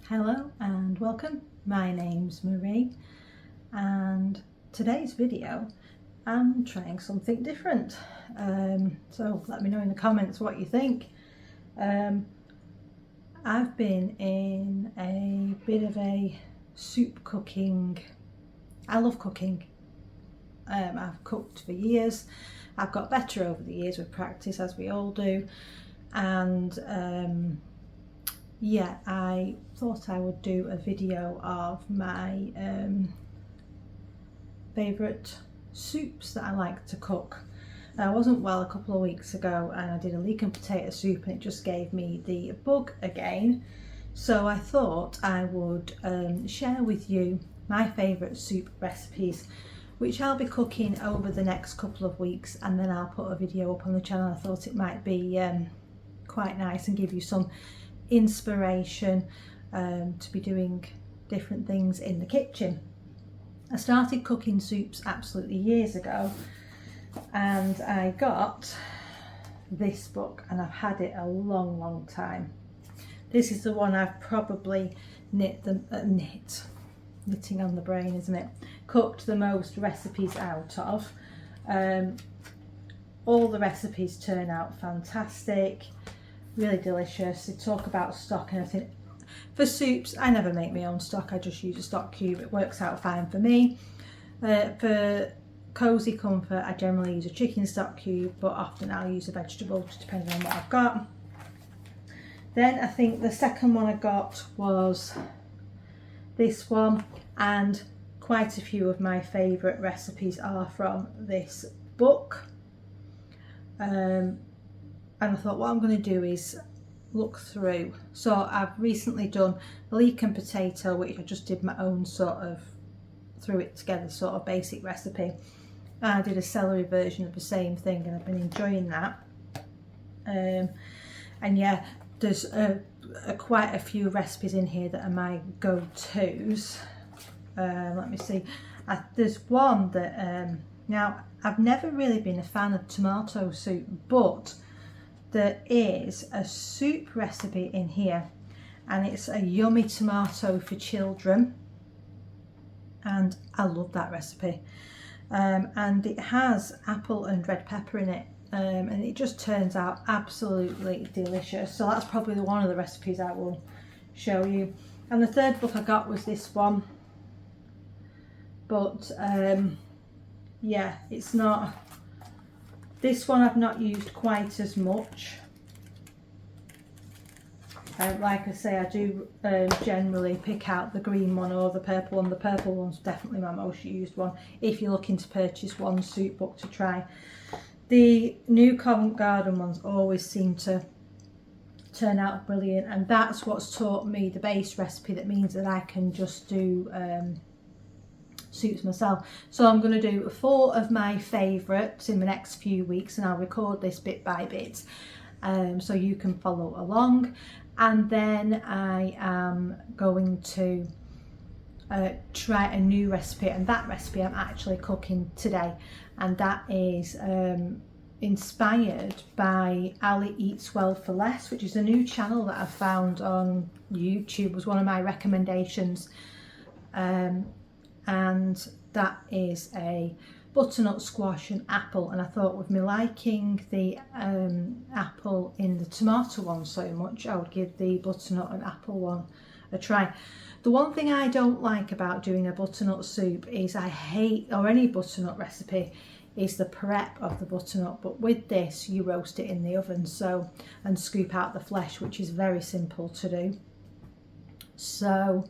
Hello and welcome. My name's Marie and today's video I'm trying something different. So let me know in the comments what you think. I've been in a bit of a soup cooking. I love cooking. I've cooked for years. I've got better over the years with practice, as we all do, and yeah, I thought I would do a video of my favourite soups that I like to cook. I wasn't well a couple of weeks ago and I did a leek and potato soup and it just gave me the bug again. So I thought I would share with you my favourite soup recipes, which I'll be cooking over the next couple of weeks, and then I'll put a video up on the channel. I thought it might be quite nice and give you some inspiration to be doing different things in the kitchen. I started cooking soups absolutely years ago and I got this book and I've had it a long time. This is the one I've probably knitting on the brain, isn't it? Cooked the most recipes out of. All the recipes turn out fantastic, really delicious. They talk about stock and everything. For soups, I never make my own stock, I just use a stock cube. It works out fine for me. For cosy comfort, I generally use a chicken stock cube, but often I'll use a vegetable, just depending on what I've got. Then I think the second one I got was this one, and quite a few of my favourite recipes are from this book. And I thought what I'm going to do is look through. So I've recently done leek and potato, which I just did my own sort of, threw it together sort of basic recipe. And I did a celery version of the same thing and I've been enjoying that. And yeah, there's quite a few recipes in here that are my go-tos. Let me see. There's one that, now I've never really been a fan of tomato soup, but there is a soup recipe in here and it's a yummy tomato for children, and I love that recipe. And it has apple and red pepper in it, and it just turns out absolutely delicious. So that's probably one of the recipes I will show you. And the third book I got was this one, but yeah, it's not, this one I've not used quite as much. Like I say, I do generally pick out the green one or the purple one. The purple one's definitely my most used one if you're looking to purchase one soup book to try. The new Covent Garden ones always seem to turn out brilliant, and that's what's taught me the base recipe. That means that I can just do soups myself. So I'm going to do 4 of my favourites in the next few weeks, and I'll record this bit by bit so you can follow along. And then I am going to try a new recipe, and that recipe I'm actually cooking today, and that is inspired by Ali Eats Well for Less, which is a new channel that I found on YouTube. It was one of my recommendations, and that is a butternut, squash and apple. And I thought, with me liking the apple in the tomato one so much, I would give the butternut and apple one a try. The one thing I don't like about doing a butternut soup is I hate, or any butternut recipe, is the prep of the butternut. But with this, you roast it in the oven, so, and scoop out the flesh, which is very simple to do. So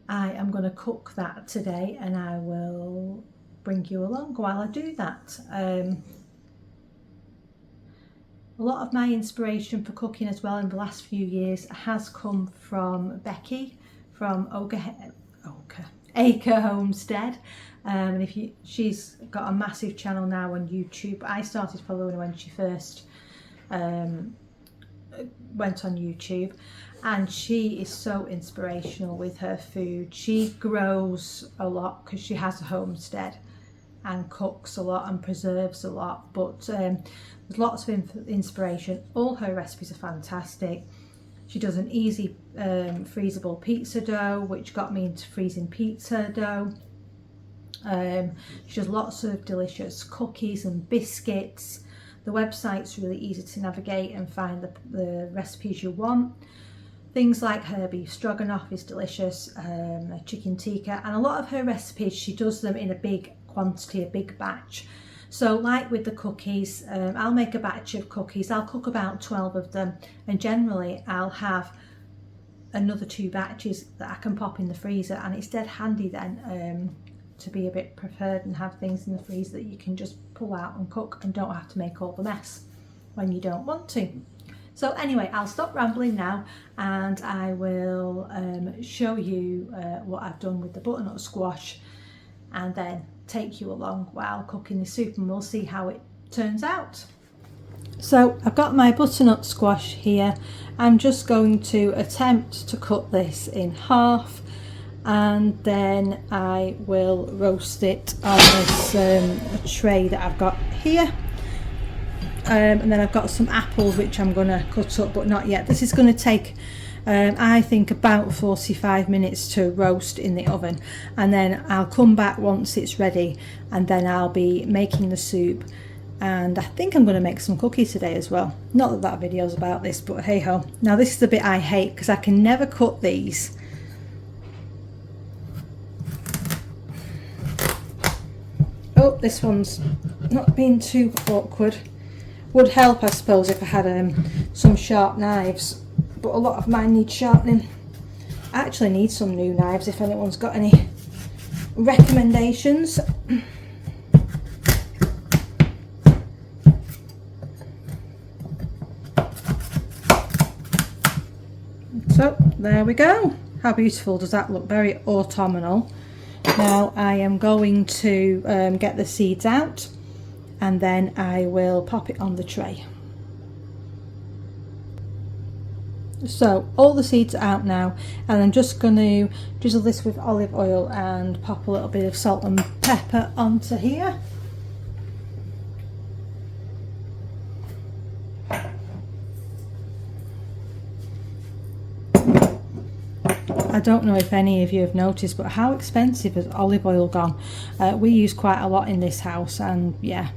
I am going to cook that today and I will bring you along while I do that. A lot of my inspiration for cooking as well in the last few years has come from Becky from Acre Homestead, and she's got a massive channel now on YouTube. I started following her when she first went on YouTube, and she is so inspirational with her food. She grows a lot because she has a homestead and cooks a lot and preserves a lot, but there's lots of inspiration. All her recipes are fantastic. She does an easy freezable pizza dough, which got me into freezing pizza dough. She does lots of delicious cookies and biscuits. The website's really easy to navigate and find the recipes you want. Things like her beef stroganoff is delicious, her chicken tikka, and a lot of her recipes, she does them in a big quantity, a big batch. So like with the cookies, I'll make a batch of cookies. I'll cook about 12 of them, and generally I'll have another 2 batches that I can pop in the freezer, and it's dead handy then to be a bit preferred and have things in the freezer that you can just pull out and cook and don't have to make all the mess when you don't want to. So anyway, I'll stop rambling now, and I will show you what I've done with the butternut squash, and then take you along while cooking the soup, and we'll see how it turns out. So I've got my butternut squash here. I'm just going to attempt to cut this in half, and then I will roast it on this tray that I've got here. And then I've got some apples which I'm going to cut up, but not yet. This is going to take I think about 45 minutes to roast in the oven, and then I'll come back once it's ready, and then I'll be making the soup, and I think I'm going to make some cookies today as well. Not that that video's about this, but hey ho. Now this is the bit I hate because I can never cut these. Oh, this one's not been too awkward. Would help, I suppose, if I had some sharp knives, but a lot of mine need sharpening. I actually need some new knives if anyone's got any recommendations. So there we go. How beautiful does that look? Very autumnal. Now I am going to get the seeds out, and then I will pop it on the tray. So all the seeds are out now, and I'm just going to drizzle this with olive oil and pop a little bit of salt and pepper onto here. I don't know if any of you have noticed, but how expensive has olive oil gone? We use quite a lot in this house, and yeah,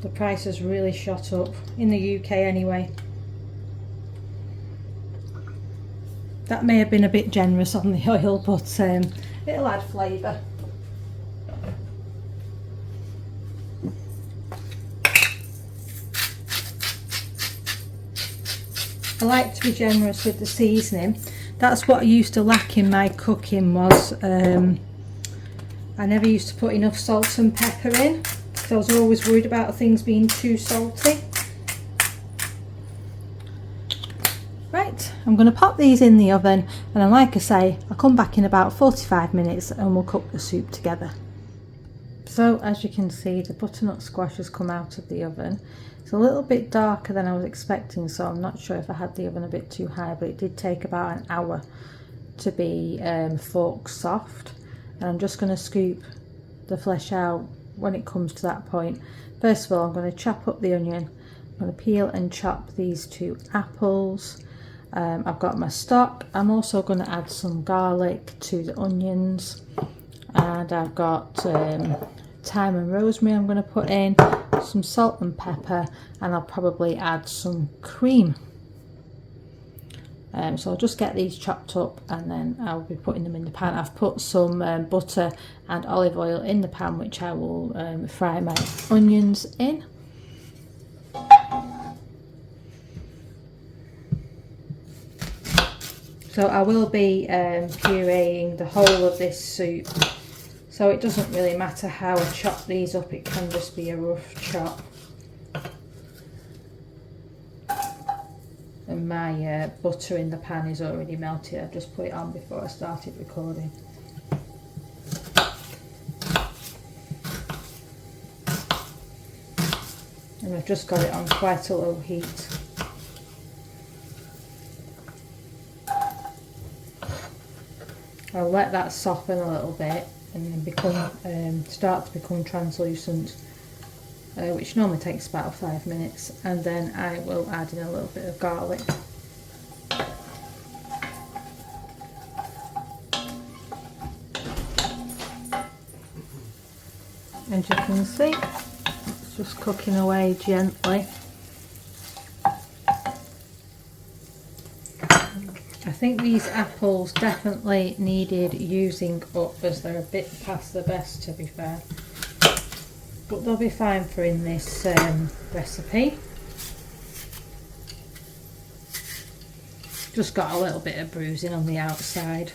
the price has really shot up in the UK anyway. That may have been a bit generous on the oil, but it'll add flavour. I like to be generous with the seasoning. That's what I used to lack in my cooking, was I never used to put enough salt and pepper in, because I was always worried about things being too salty. Right, I'm going to pop these in the oven, and then, like I say, I'll come back in about 45 minutes and we'll cook the soup together. So as you can see, the butternut squash has come out of the oven. It's a little bit darker than I was expecting, so I'm not sure if I had the oven a bit too high, but it did take about an hour to be fork soft. And I'm just going to scoop the flesh out when it comes to that point. First of all, I'm going to chop up the onion. I'm going to peel and chop these 2 apples. I've got my stock. I'm also going to add some garlic to the onions, and I've got thyme and rosemary I'm going to put in, some salt and pepper, and I'll probably add some cream. So I'll just get these chopped up, and then I'll be putting them in the pan. I've put some butter and olive oil in the pan, which I will fry my onions in. So I will be pureeing the whole of this soup, so it doesn't really matter how I chop these up, it can just be a rough chop. And my butter in the pan is already melted. I've just put it on before I started recording. And I've just got it on quite a low heat. I'll let that soften a little bit and then start to become translucent, which normally takes about 5 minutes, and then I will add in a little bit of garlic. As you can see, it's just cooking away gently. I think these apples definitely needed using up, as they're a bit past the best, to be fair. But they'll be fine for in this recipe. Just got a little bit of bruising on the outside.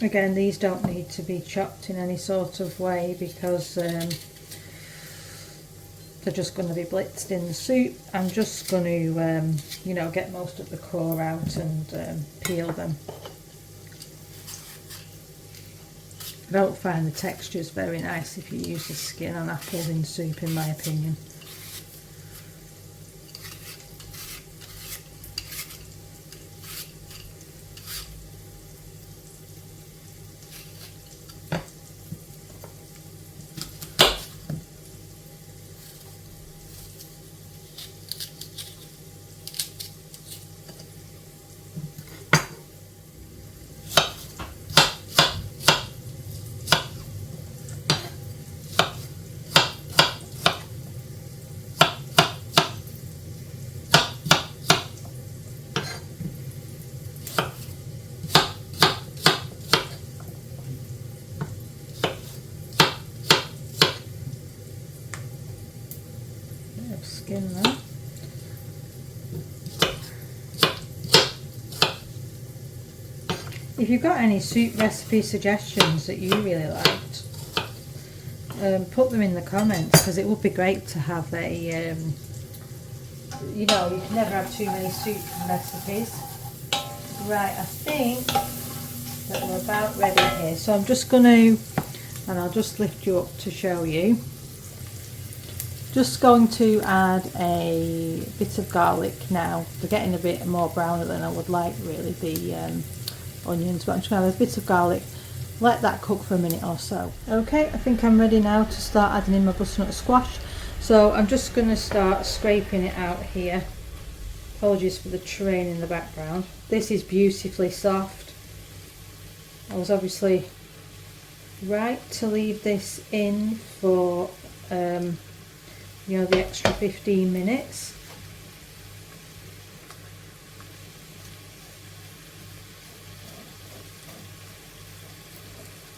Again, these don't need to be chopped in any sort of way because they're just going to be blitzed in the soup. I'm just going to, you know, get most of the core out and peel them. I don't find the textures very nice if you use the skin on apples in soup, in my opinion. Skin there. If you've got any soup recipe suggestions that you really liked, put them in the comments, because it would be great to have a, you know, you can never have too many soup recipes. Right, I think that we're about ready here, so I'm just going to, and I'll just lift you up to show you. Just going to add a bit of garlic now. They're getting a bit more browner than I would like, really, the onions, but I'm just going to add a bit of garlic, let that cook for a minute or so. Okay, I think I'm ready now to start adding in my butternut squash. So I'm just going to start scraping it out here. Apologies for the train in the background. This is beautifully soft. I was obviously right to leave this in for you know, the extra 15 minutes.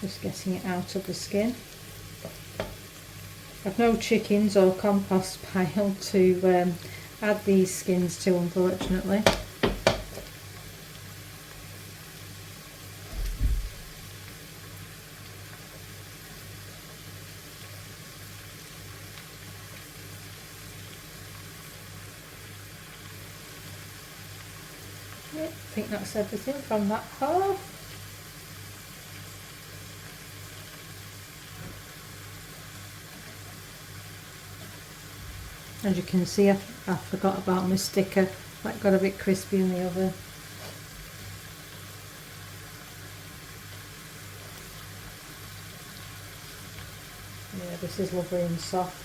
Just getting it out of the skin. I've no chickens or compost pile to add these skins to, unfortunately. I think that's everything from that half. As you can see, I forgot about my sticker. That got a bit crispy in the oven. Yeah, this is lovely and soft.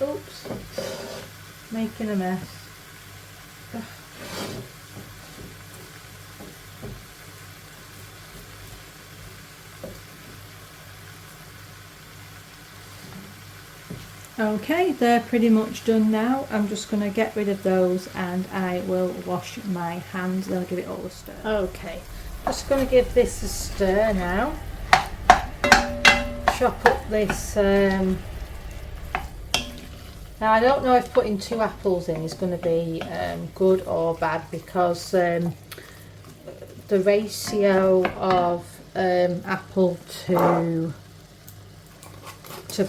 Oops, making a mess. Ugh. Okay, they're pretty much done now. I'm just going to get rid of those and I will wash my hands, then I'll give it all a stir. Okay, just going to give this a stir now. Chop up this now I don't know if putting 2 apples in is going to be good or bad, because the ratio of apple to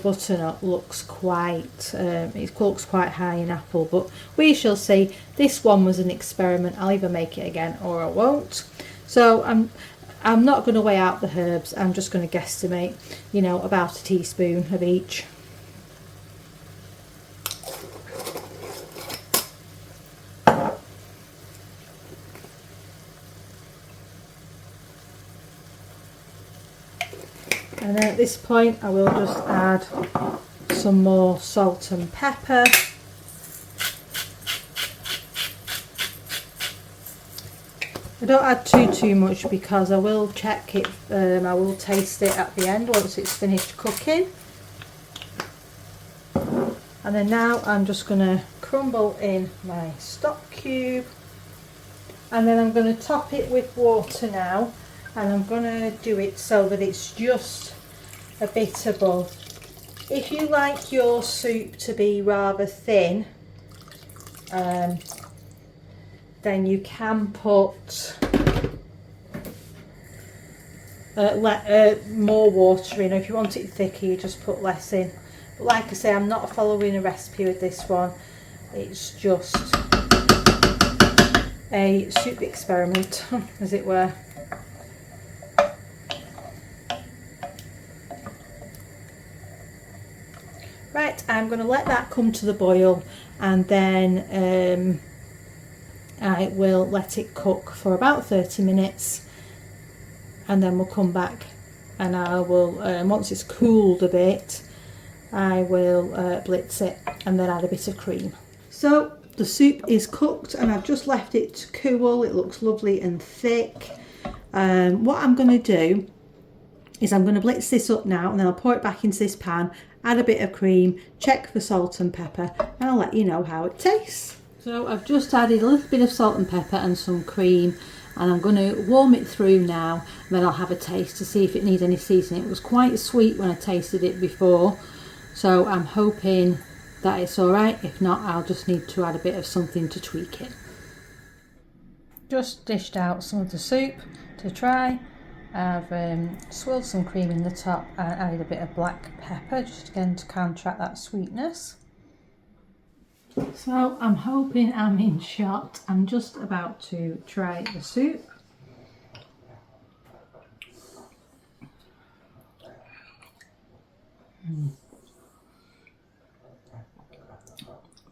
butternut looks quite it looks quite high in apple, but we shall see. This one was an experiment. I'll either make it again or I won't. So I'm not going to weigh out the herbs, I'm just going to guesstimate, you know, about a teaspoon of each. And then at this point I will just add some more salt and pepper. I don't add too much because I will check it, I will taste it at the end once it's finished cooking. And then now I'm just going to crumble in my stock cube, and then I'm going to top it with water now, and I'm going to do it so that it's just a bit above. If you like your soup to be rather thin, then you can put more water in. If you want it thicker, you just put less in. But like I say, I'm not following a recipe with this one. It's just a soup experiment, as it were. Right, I'm going to let that come to the boil, and then I will let it cook for about 30 minutes, and then we'll come back and I will, once it's cooled a bit, I will blitz it and then add a bit of cream. So the soup is cooked and I've just left it to cool. It looks lovely and thick. What I'm going to do is I'm going to blitz this up now, and then I'll pour it back into this pan, add a bit of cream, check for salt and pepper, and I'll let you know how it tastes. So I've just added a little bit of salt and pepper and some cream, and I'm going to warm it through now, and then I'll have a taste to see if it needs any seasoning. It was quite sweet when I tasted it before, so I'm hoping that it's alright. If not, I'll just need to add a bit of something to tweak it. Just dished out some of the soup to try. I've swirled some cream in the top and added a bit of black pepper, just again to counteract that sweetness. So I'm hoping I'm in shot. I'm just about to try the soup.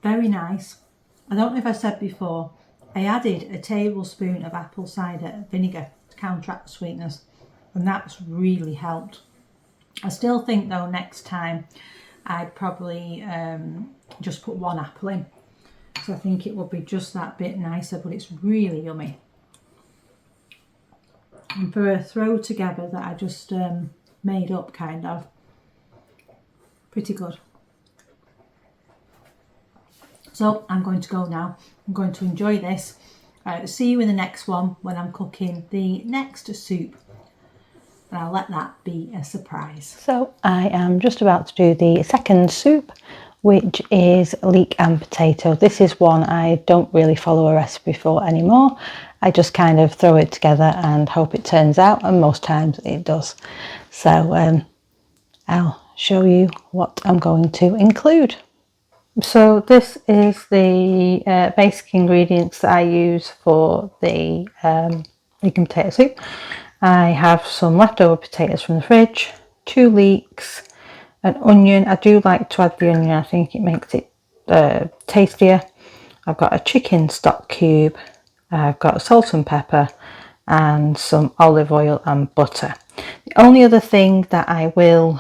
Very nice. I don't know if I said before, I added a tablespoon of apple cider vinegar to counteract the sweetness, and that's really helped. I still think though next time I'd probably just put one apple in, so I think it would be just that bit nicer, but it's really yummy. And for a throw together that I just made up, kind of, pretty good. So I'm going to go now. I'm going to enjoy this. See you in the next one when I'm cooking the next soup. And I'll let that be a surprise. So I am just about to do the second soup, which is leek and potato. This is one I don't really follow a recipe for anymore. I just kind of throw it together and hope it turns out, and most times it does. So I'll show you what I'm going to include. So this is the basic ingredients that I use for the leek and potato soup. I have some leftover potatoes from the fridge, 2 leeks, an onion. I do like to add the onion, I think it makes it tastier. I've got a chicken stock cube, I've got salt and pepper, and some olive oil and butter. The only other thing that I will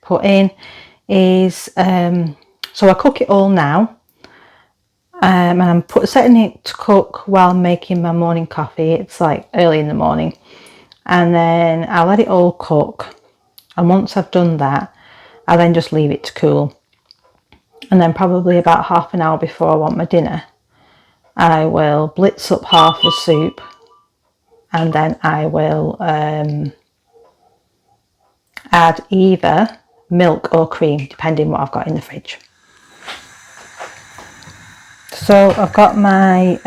put in is, so I cook it all now, and I'm setting it to cook while making my morning coffee. It's like early in the morning. And then I'll let it all cook, and once I've done that, I then just leave it to cool. And then probably about half an hour before I want my dinner, I will blitz up half the soup, and then I will add either milk or cream, depending what I've got in the fridge. So I've got my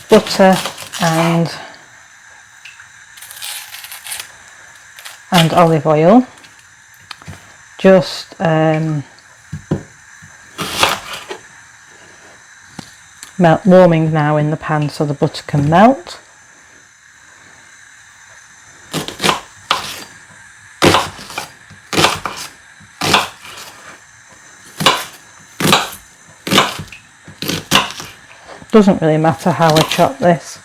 butter and olive oil, just warming now in the pan so the butter can melt. Doesn't really matter how I chop this.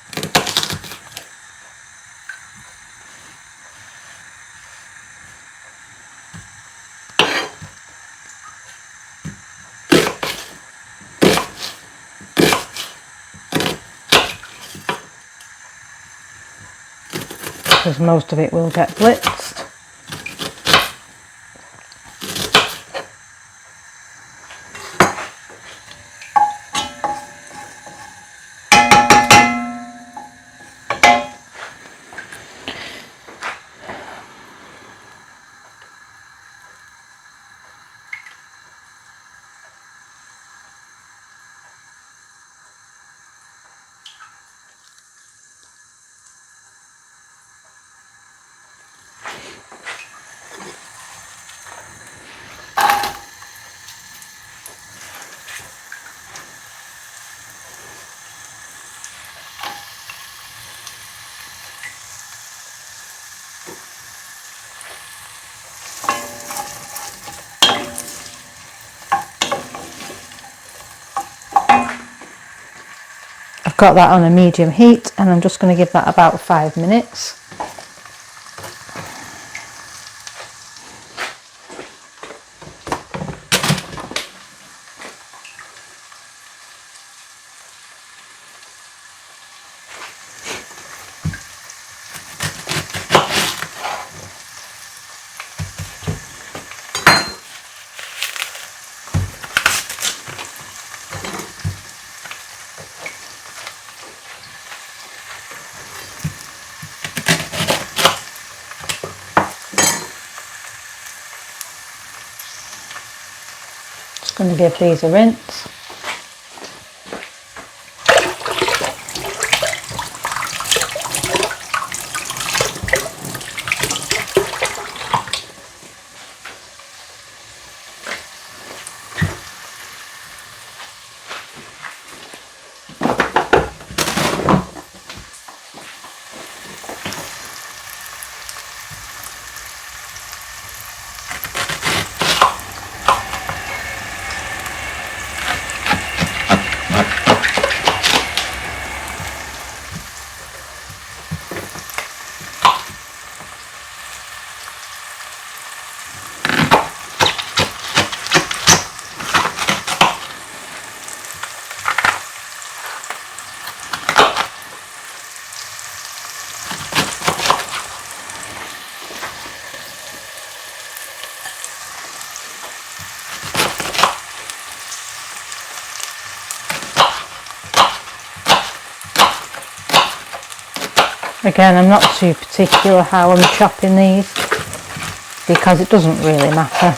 Because most of it will get blitzed. Got that on a medium heat, and I'm just going to give that about 5 minutes. Going to give these a rinse. Again, I'm not too particular how I'm chopping these because it doesn't really matter.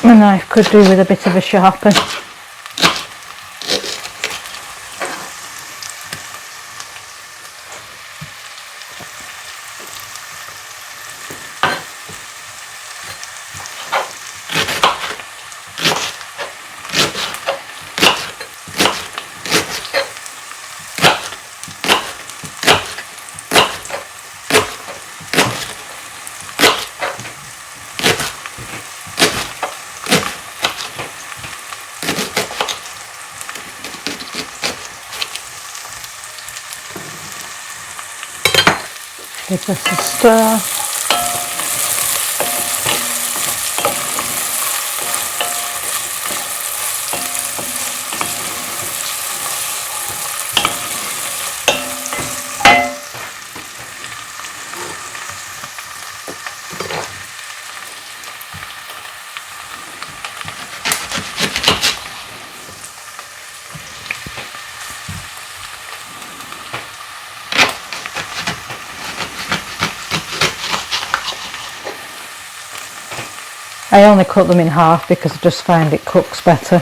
My knife could do with a bit of a sharpen. Give this a stir. I only cut them in half because I just find it cooks better.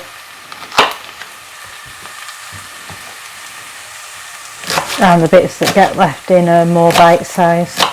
And the bits that get left in are more bite-sized.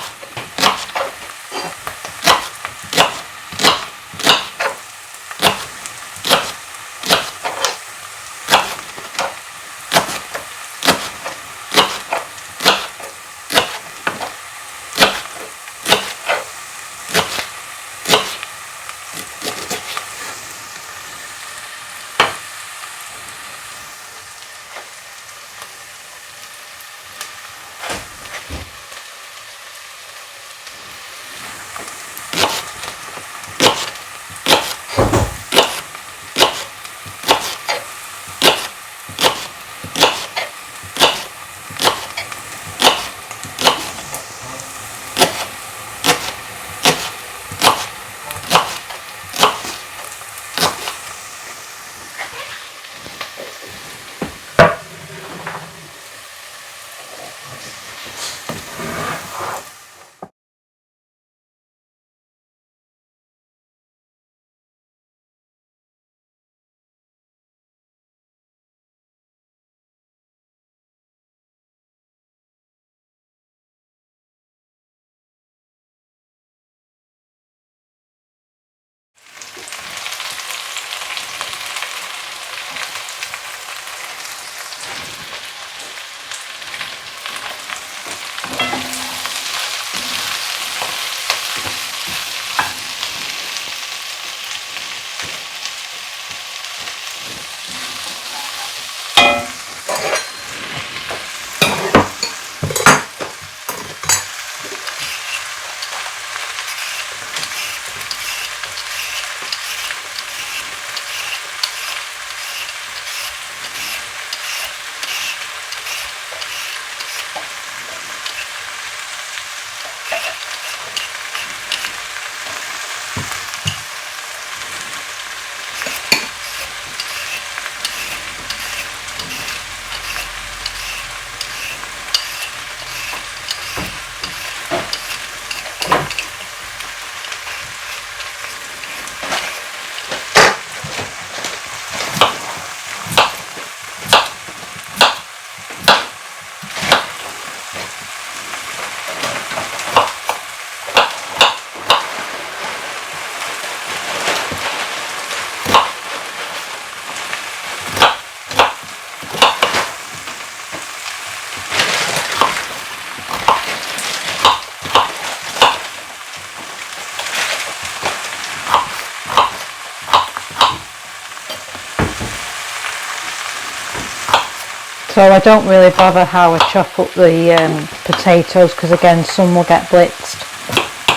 So I don't really bother how I chop up the potatoes, because again some will get blitzed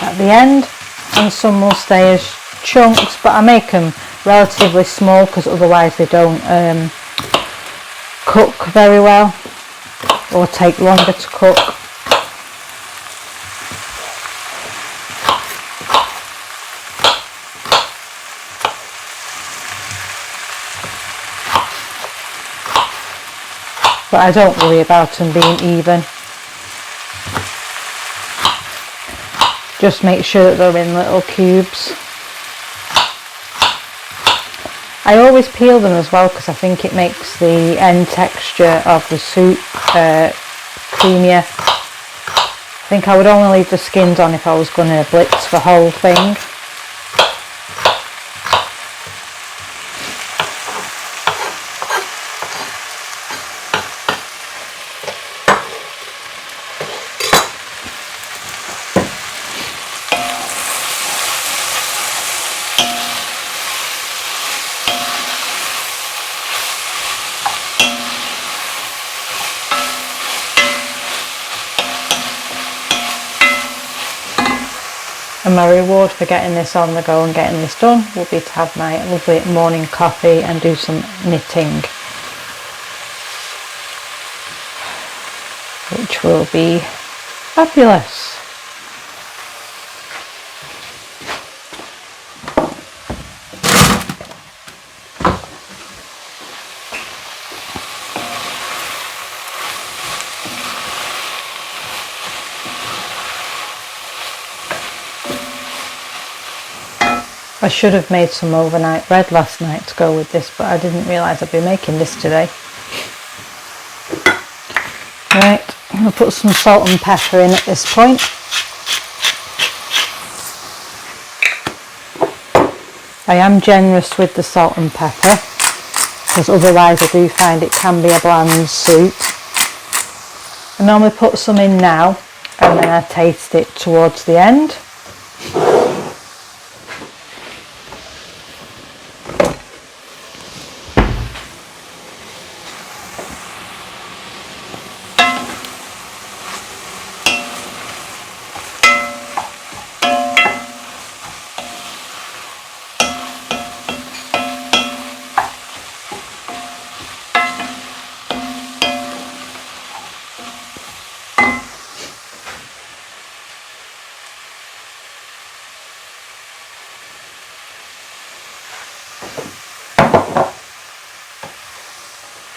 at the end and some will stay as chunks, but I make them relatively small because otherwise they don't cook very well or take longer to cook. But I don't worry about them being even. Just make sure that they're in little cubes. I always peel them as well because I think it makes the end texture of the soup creamier. I think I would only leave the skins on if I was going to blitz the whole thing. And my reward for getting this on the go and getting this done will be to have my lovely morning coffee and do some knitting, which will be fabulous. I should have made some overnight bread last night to go with this, but I didn't realise I'd be making this today. Right, I'm going to put some salt and pepper in at this point. I am generous with the salt and pepper, because otherwise I do find it can be a bland soup. I normally put some in now and then I taste it towards the end.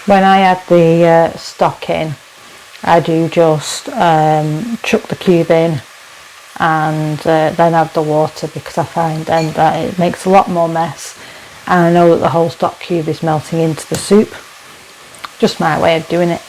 When I add the stock in, I do just chuck the cube in and then add the water, because I find then that it makes a lot more mess, and I know that the whole stock cube is melting into the soup. Just my way of doing it.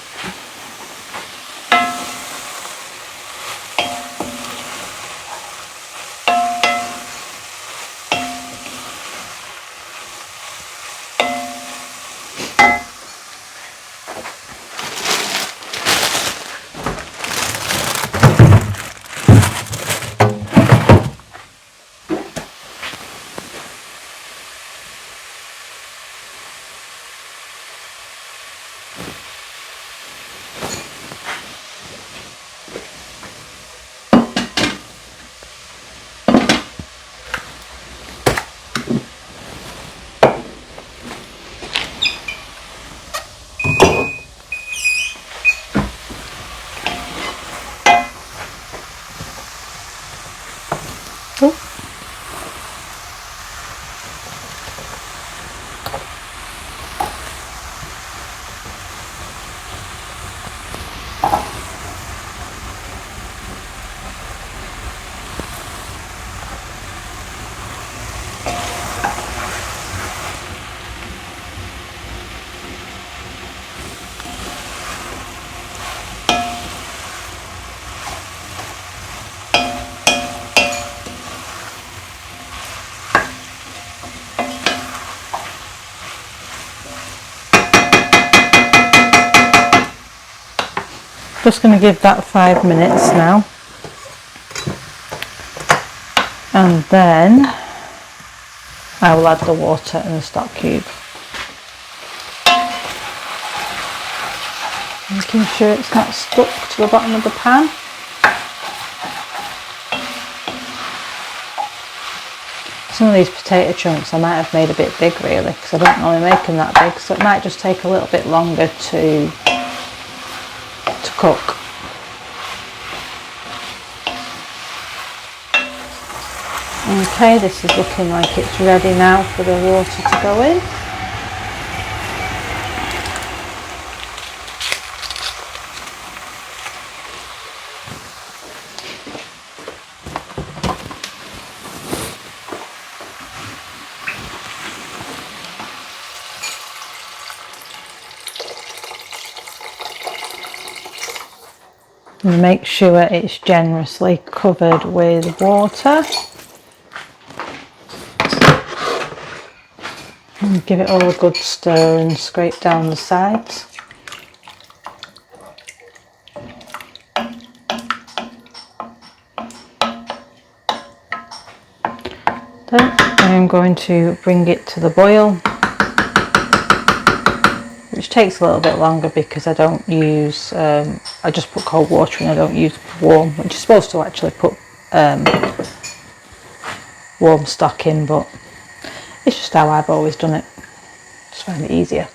Just going to give that 5 minutes now, and then I will add the water and the stock cube. making sure it's not stuck to the bottom of the pan. Some of these potato chunks I might have made a bit big really, because I don't normally make them that big, so it might just take a little bit longer to cook. Okay, this is looking like it's ready now for the water to go in. And make sure it's generously covered with water. And give it all a good stir and scrape down the sides. Then I'm going to bring it to the boil, which takes a little bit longer because I don't use, I just put cold water in, I don't use warm, which is supposed to actually put warm stock in, but it's just how I've always done it. Just find it easier.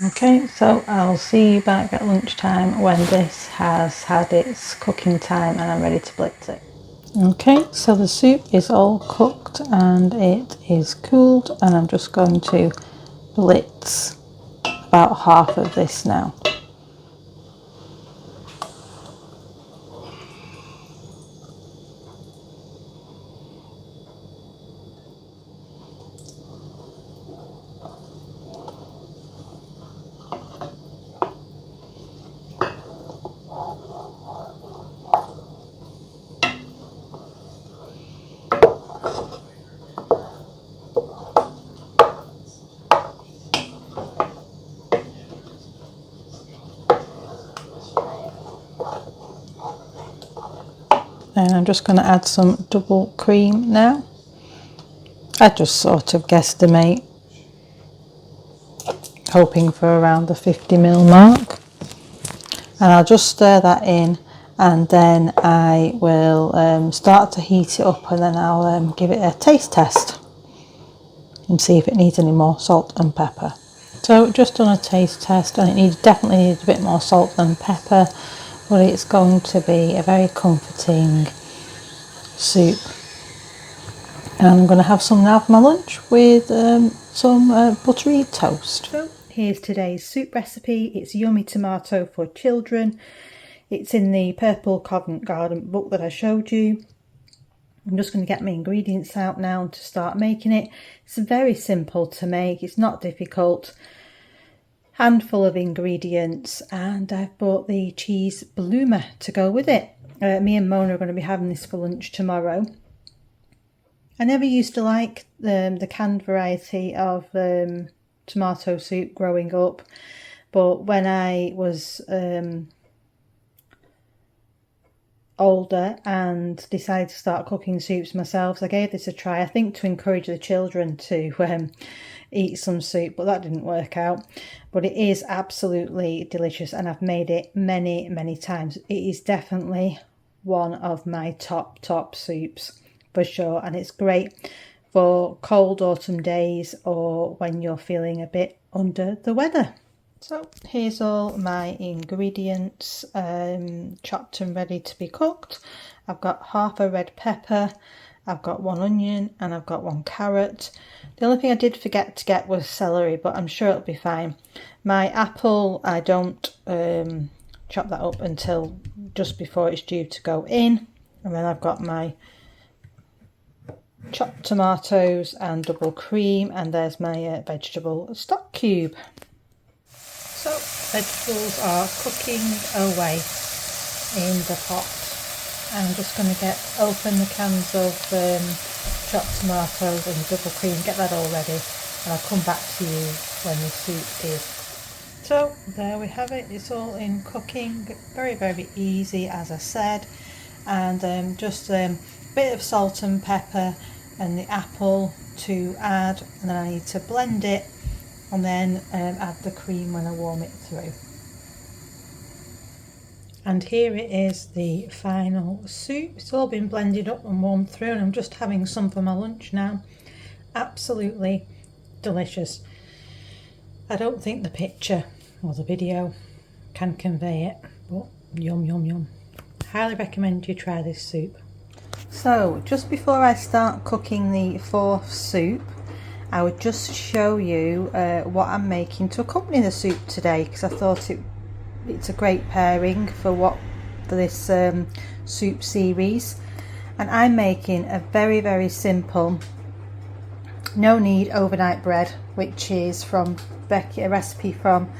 Okay, so I'll see you back at lunchtime when this has had its cooking time and I'm ready to blitz it. Okay, so the soup is all cooked and it is cooled, and I'm just going to blitz about half of this now. And I'm just going to add some double cream now. I just sort of guesstimate, hoping for around the 50ml mark. And I'll just stir that in, and then I will start to heat it up, and then I'll give it a taste test and see if it needs any more salt and pepper. So just done a taste test, and it definitely needs a bit more salt and pepper, but it's going to be a very comforting soup. And I'm going to have some now for my lunch with some buttery toast. So here's today's soup recipe. It's yummy tomato for children. It's in the Purple Covent Garden book that I showed you. I'm just going to get my ingredients out now to start making it. It's very simple to make, it's not difficult. Handful of ingredients, and I've bought the cheese bloomer to go with it. Me and Mona are going to be having this for lunch tomorrow. I never used to like the canned variety of tomato soup growing up, but when I was older and decided to start cooking soups myself, I gave this a try, I think to encourage the children to eat some soup, but that didn't work out. But it is absolutely delicious, and I've made it many times. It is definitely one of my top soups for sure, and it's great for cold autumn days or when you're feeling a bit under the weather. So here's all my ingredients, chopped and ready to be cooked. I've got half a red pepper, I've got 1 onion, and I've got 1 carrot. The only thing I did forget to get was celery, but I'm sure it'll be fine. My apple, I don't chop that up until just before it's due to go in. And then I've got my chopped tomatoes and double cream, and there's my vegetable stock cube. So vegetables are cooking away in the pot. I'm just going to open the cans of chopped tomatoes and double cream, get that all ready, and I'll come back to you when the soup is. So there we have it, it's all in cooking, very very easy as I said, and just a bit of salt and pepper and the apple to add, and then I need to blend it and then add the cream when I warm it through. And here it is, the final soup. It's all been blended up and warmed through, and I'm just having some for my lunch now. Absolutely delicious. I don't think the picture or the video can convey it, but yum yum yum. Highly recommend you try this soup. So just before I start cooking the fourth soup, I would just show you what I'm making to accompany the soup today, because I thought it's a great pairing for this soup series. And I'm making a very very simple no knead overnight bread, which is from Becky, a recipe from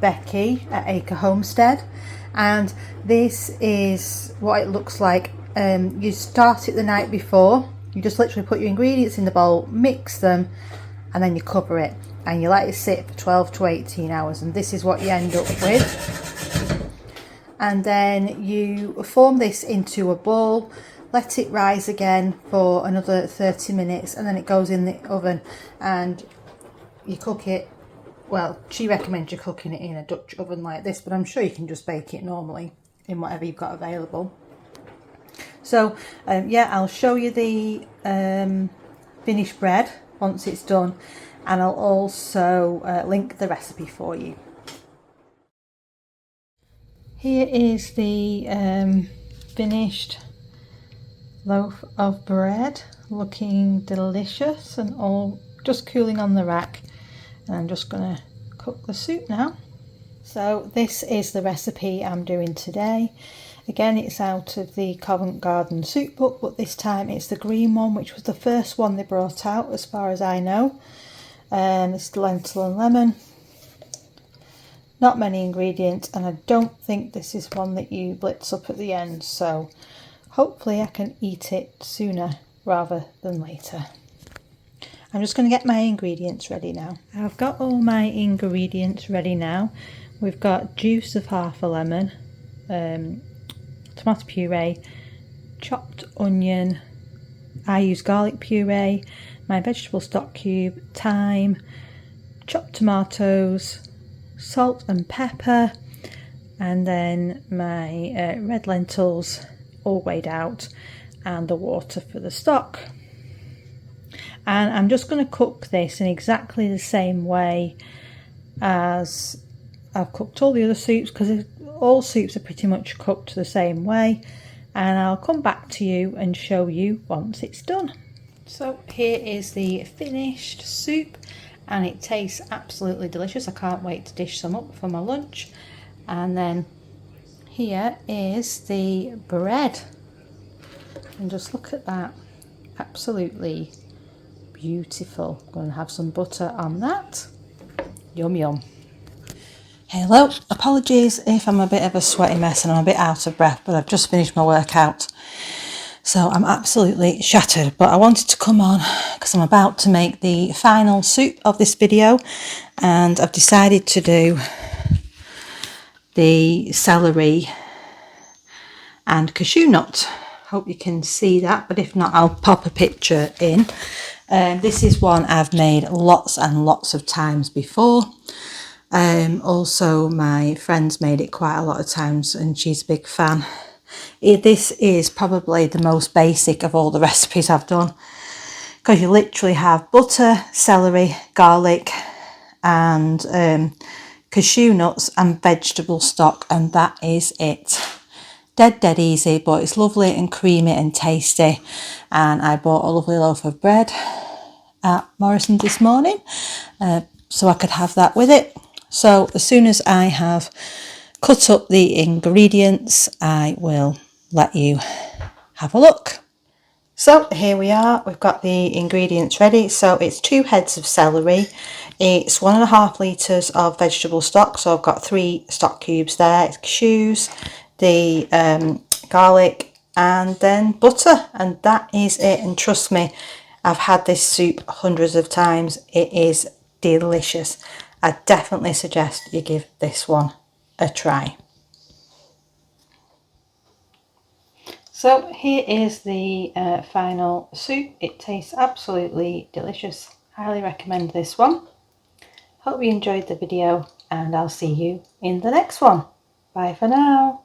Becky at Acre Homestead. And this is what it looks like. You start it the night before. You just literally put your ingredients in the bowl, mix them, and then you cover it and you let it sit for 12 to 18 hours, and this is what you end up with. And then you form this into a ball, let it rise again for another 30 minutes, and then it goes in the oven and you cook it. Well, she recommends you cooking it in a Dutch oven like this, but I'm sure you can just bake it normally in whatever you've got available. So yeah, I'll show you the finished bread once it's done, and I'll also link the recipe for you. Here is the finished loaf of bread, looking delicious and all just cooling on the rack. And I'm just going to cook the soup now. So this is the recipe I'm doing today. Again, it's out of the Covent Garden soup book, but this time it's the green one, which was the first one they brought out as far as I know. It's the Lentil and Lemon. Not many ingredients, and I don't think this is one that you blitz up at the end, so hopefully I can eat it sooner rather than later. I'm just going to get my ingredients ready now. I've got all my ingredients ready now. We've got juice of half a lemon, tomato puree, chopped onion, I use garlic puree, my vegetable stock cube, thyme, chopped tomatoes, salt and pepper, and then my red lentils all weighed out, and the water for the stock. And I'm just going to cook this in exactly the same way as I've cooked all the other soups, because all soups are pretty much cooked the same way, and I'll come back to you and show you once it's done. So here is the finished soup, and it tastes absolutely delicious. I can't wait to dish some up for my lunch. And then here is the bread, and just look at that, absolutely beautiful. I'm going to have some butter on that. Yum yum. Hello, apologies if I'm a bit of a sweaty mess and I'm a bit out of breath, but I've just finished my workout, so I'm absolutely shattered. But I wanted to come on because I'm about to make the final soup of this video, and I've decided to do the celery and cashew nut. Hope you can see that, but if not, I'll pop a picture in. This is one I've made lots and lots of times before. Also, my friend's made it quite a lot of times and she's a big fan. This is probably the most basic of all the recipes I've done, because you literally have butter, celery, garlic and cashew nuts and vegetable stock, and that is it. Dead easy, but it's lovely and creamy and tasty. And I bought a lovely loaf of bread at Morrison's this morning, so I could have that with it. So as soon as I have cut up the ingredients, I will let you have a look. So here we are, we've got the ingredients ready. So it's 2 heads of celery, it's 1.5 litres of vegetable stock, so I've got 3 stock cubes there, it's cashews, the garlic and then butter, and that is it. And trust me, I've had this soup hundreds of times, it is delicious. I definitely suggest you give this one a try. So here is the final soup. It tastes absolutely delicious. Highly recommend this one. Hope you enjoyed the video and I'll see you in the next one. Bye for now.